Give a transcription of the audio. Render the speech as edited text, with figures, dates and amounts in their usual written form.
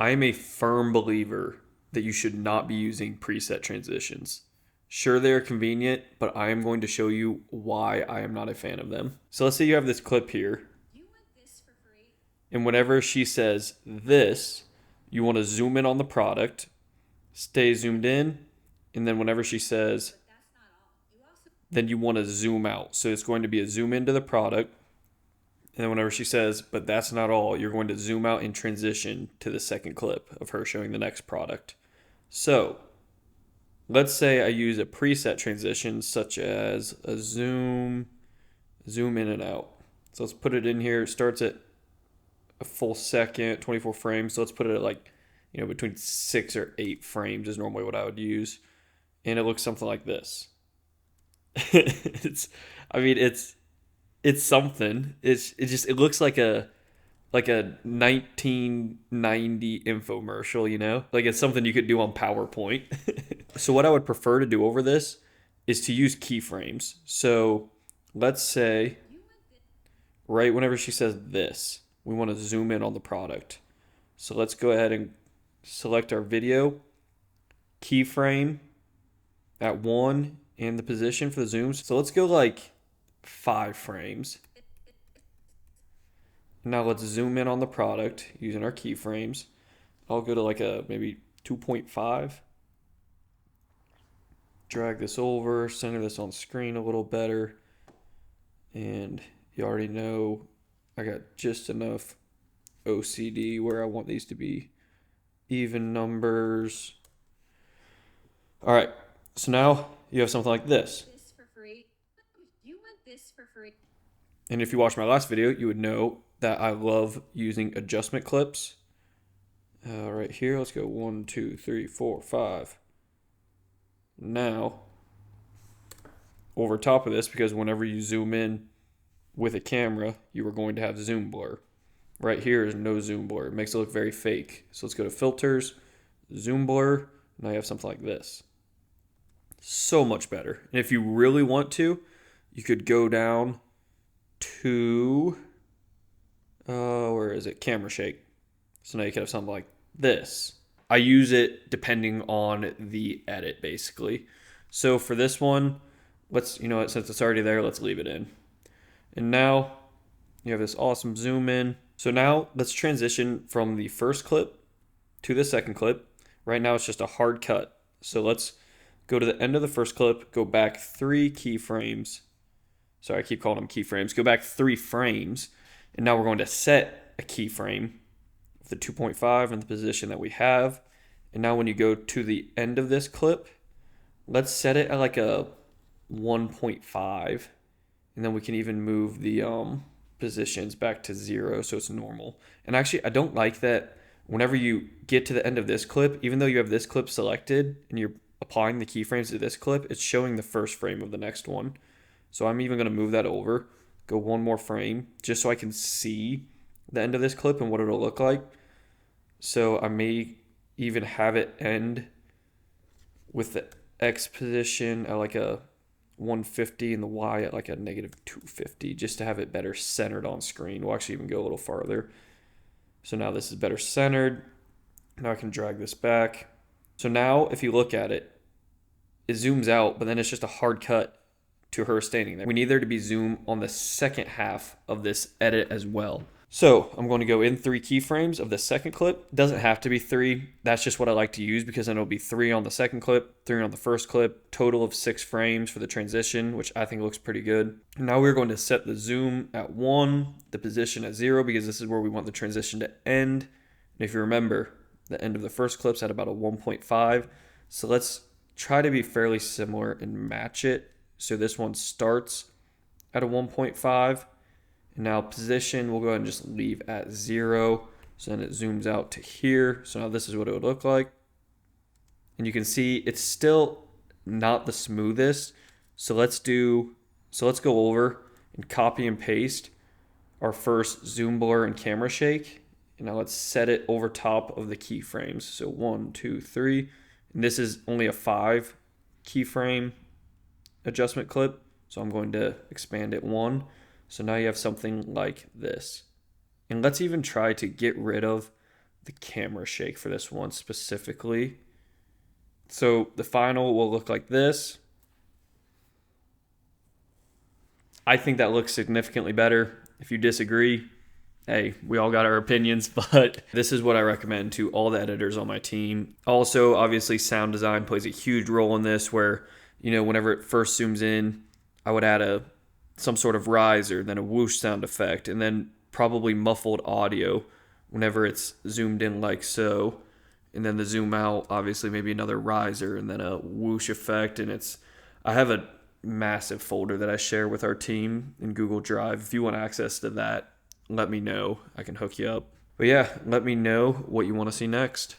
I am a firm believer that you should not be using preset transitions. Sure, they're convenient, but I am going to show you why I am not a fan of them. So let's say you have this clip here, and whenever she says this, you want to zoom in on the product, stay zoomed in, and then whenever she says, then you want to zoom out. So it's going to be a zoom into the product, and then whenever she says, but that's not all, you're going to zoom out and transition to the second clip of her showing the next product. So let's say I use a preset transition such as a zoom in and out. So let's put it in here. It starts at a full second, 24 frames. So let's put it at like, between 6 or 8 frames is normally what I would use. And it looks something like this. it's, I mean, it's something. It looks like a 1990 infomercial, like it's something you could do on PowerPoint. So what I would prefer to do over this is to use keyframes. So let's say right whenever she says this, we want to zoom in on the product. So let's go ahead and select our video, keyframe at 1 and the position for the zooms. So let's go like 5 frames. Now let's zoom in on the product using our keyframes. I'll go to like a maybe 2.5. Drag this over, center this on screen a little better. And you already know I got just enough OCD where I want these to be even numbers. All right, so now you have something like this. And if you watched my last video, you would know that I love using adjustment clips. Right here, let's go 1, 2, 3, 4, 5. Now, over top of this, because whenever you zoom in with a camera, you are going to have zoom blur. Right here is no zoom blur. It makes it look very fake. So let's go to filters, zoom blur. Now you have something like this. So much better. And if you really want to, you could go down to, where is it? Camera shake. So now you can have something like this. I use it depending on the edit, basically. So for this one, let's, since it's already there, let's leave it in. And now you have this awesome zoom in. So now let's transition from the first clip to the second clip. Right now it's just a hard cut. So let's go to the end of the first clip, go back 3 keyframes. Sorry, I keep calling them keyframes. Go back 3 frames. And now we're going to set a keyframe of the 2.5 in the position that we have. And now when you go to the end of this clip, let's set it at like a 1.5. And then we can even move the positions back to 0 so it's normal. And actually, I don't like that whenever you get to the end of this clip, even though you have this clip selected and you're applying the keyframes to this clip, it's showing the first frame of the next one. So I'm even going to move that over, go 1 more frame, just so I can see the end of this clip and what it'll look like. So I may even have it end with the X position at like a 150 and the Y at like a negative 250, just to have it better centered on screen. We'll actually even go a little farther. So now this is better centered. Now I can drag this back. So now if you look at it, it zooms out, but then it's just a hard cut to her standing there. We need there to be zoom on the second half of this edit as well. So I'm going to go in 3 keyframes of the second clip. Doesn't have to be 3. That's just what I like to use because then it'll be 3 on the second clip, 3 on the first clip, total of 6 frames for the transition, which I think looks pretty good. Now we're going to set the zoom at 1, the position at 0, because this is where we want the transition to end. And if you remember, the end of the first clip's at about a 1.5. So let's try to be fairly similar and match it. So this one starts at a 1.5. And now position, we'll go ahead and just leave at 0. So then it zooms out to here. So now this is what it would look like. And you can see it's still not the smoothest. So let's go over and copy and paste our first zoom blur and camera shake. And now let's set it over top of the keyframes. So 1, 2, 3. And this is only a 5 keyframe adjustment clip. So I'm going to expand it 1. So now you have something like this. And let's even try to get rid of the camera shake for this one specifically. So the final will look like this. I think that looks significantly better. If you disagree, hey, we all got our opinions, but this is what I recommend to all the editors on my team. Also, obviously, sound design plays a huge role in this where, whenever it first zooms in, I would add some sort of riser, then a whoosh sound effect, and then probably muffled audio whenever it's zoomed in like so. And then the zoom out, obviously, maybe another riser and then a whoosh effect. And I have a massive folder that I share with our team in Google Drive. If you want access to that, let me know. I can hook you up. But yeah, let me know what you want to see next.